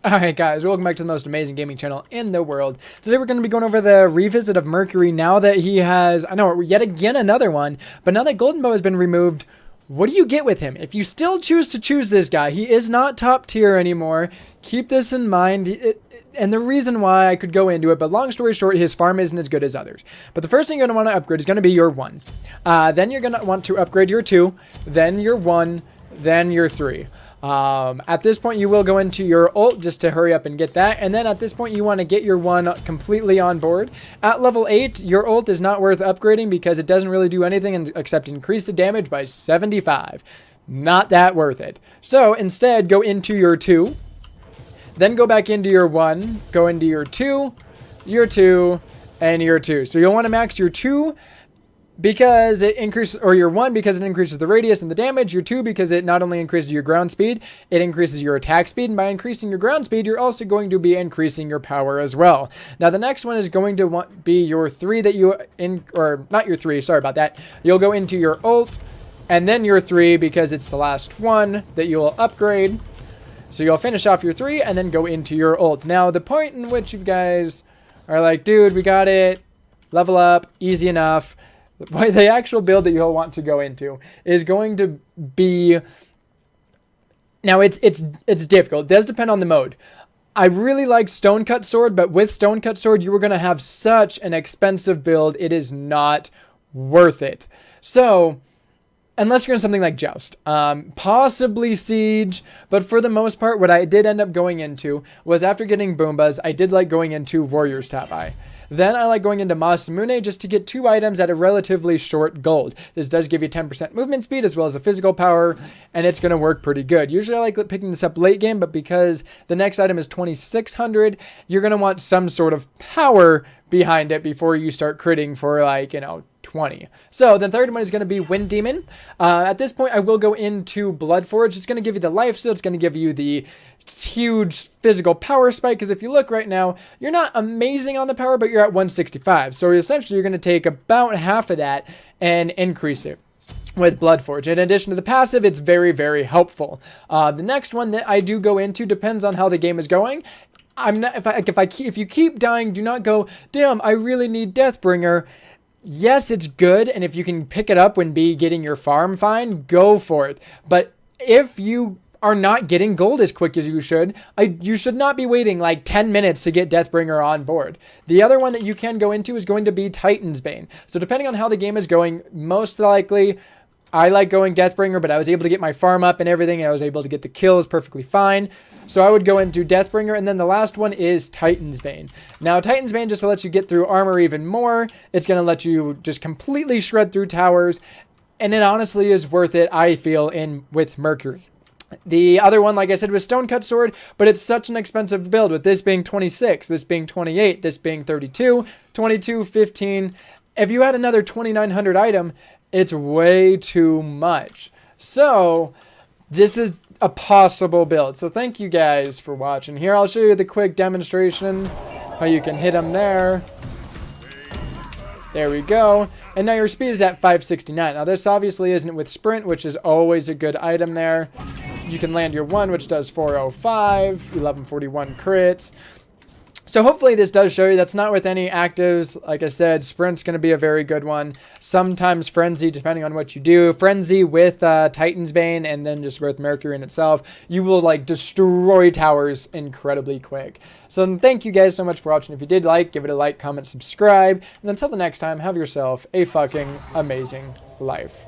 Alright guys, welcome back to the most amazing gaming channel in the world. Today we're going to be going over the revisit of Mercury now that he has, I know, yet again another one, but now that Golden Bow has been removed, what do you get with him? If you still choose to choose this guy, he is not top tier anymore. Keep this in mind. And the reason why I could go into it, but long story short, his farm isn't as good as others. But the first thing you're going to want to upgrade is going to be your 1. Then you're going to want to upgrade your 2, then your 1, then your 3. At this point, you will go into your ult just to hurry up and get that. And then at this point, you want to get your 1 completely on board. At level 8, your ult is not worth upgrading because it doesn't really do anything except increase the damage by 75. Not that worth it. So instead, go into your 2. Then go back into your 1. Go into your 2, and your 2. So you'll want to max your 2 because it increases, or your 1 because it increases the radius and the damage, your 2 because it not only increases your ground speed, it increases your attack speed, and by increasing your ground speed, you're also going to be increasing your power as well. Now the next one is going to be your 3 that you, or not your 3, sorry about that. You'll go into your ult, and then your 3 because it's the last one that you will upgrade. So you'll finish off your 3 and then go into your ult. Now the point in which you guys are like, dude, we got it, level up, easy enough. The actual build that you'll want to go into is going to be, now it's difficult. It does depend on the mode. I really like Stonecut Sword, but with Stonecut Sword, you are going to have such an expensive build. It is not worth it. So, unless you're in something like Joust, possibly Siege, but for the most part, what I did end up going into was after getting Boombas, I did like going into Warrior's Tabi. Then I like going into Masamune just to get 2 items at a relatively short gold. This does give you 10% movement speed as well as a physical power, and it's going to work pretty good. Usually I like picking this up late game, but because the next item is 2600, you're going to want some sort of power behind it before you start critting for, like, you know, 20. So the third one is going to be Wind Demon. At this point, I will go into Bloodforge. It's going to give you the life steal. It's going to give you the huge physical power spike, because if you look right now, you're not amazing on the power, but you're at 165. So essentially, you're going to take about half of that and increase it with Bloodforge. In addition to the passive, it's very, very helpful. The next one that I do go into depends on how the game is going. I'm not, if you keep dying, do not go, damn, I really need Deathbringer. Yes, it's good, and if you can pick it up when getting your farm fine, go for it. But if you are not getting gold as quick as you should, you should not be waiting like 10 minutes to get Deathbringer on board. The other one that you can go into is going to be Titan's Bane. So depending on how the game is going, most likely I like going Deathbringer, but I was able to get my farm up and everything. I was able to get the kills perfectly fine. So I would go into Deathbringer, and then the last one is Titan's Bane. Now, Titan's Bane just lets you get through armor even more. It's going to let you just completely shred through towers, and it honestly is worth it, I feel, with Mercury. The other one, like I said, was Stonecut Sword, but it's such an expensive build, with this being 26, this being 28, this being 32, 22, 15. If you add another 2900 item, it's way too much. So this is a possible build. So thank you guys for watching. Here, I'll show you the quick demonstration, how you can hit them there. There we go. And now your speed is at 569. Now this obviously isn't with sprint, which is always a good item there. You can land your 1, which does 405, 1141 crits. So hopefully this does show you that's not with any actives. Like I said, Sprint's going to be a very good one. Sometimes Frenzy, depending on what you do. Frenzy with Titan's Bane, and then just with Mercury in itself. You will like destroy towers incredibly quick. So thank you guys so much for watching. If you did like, give it a like, comment, subscribe. And until the next time, have yourself a fucking amazing life.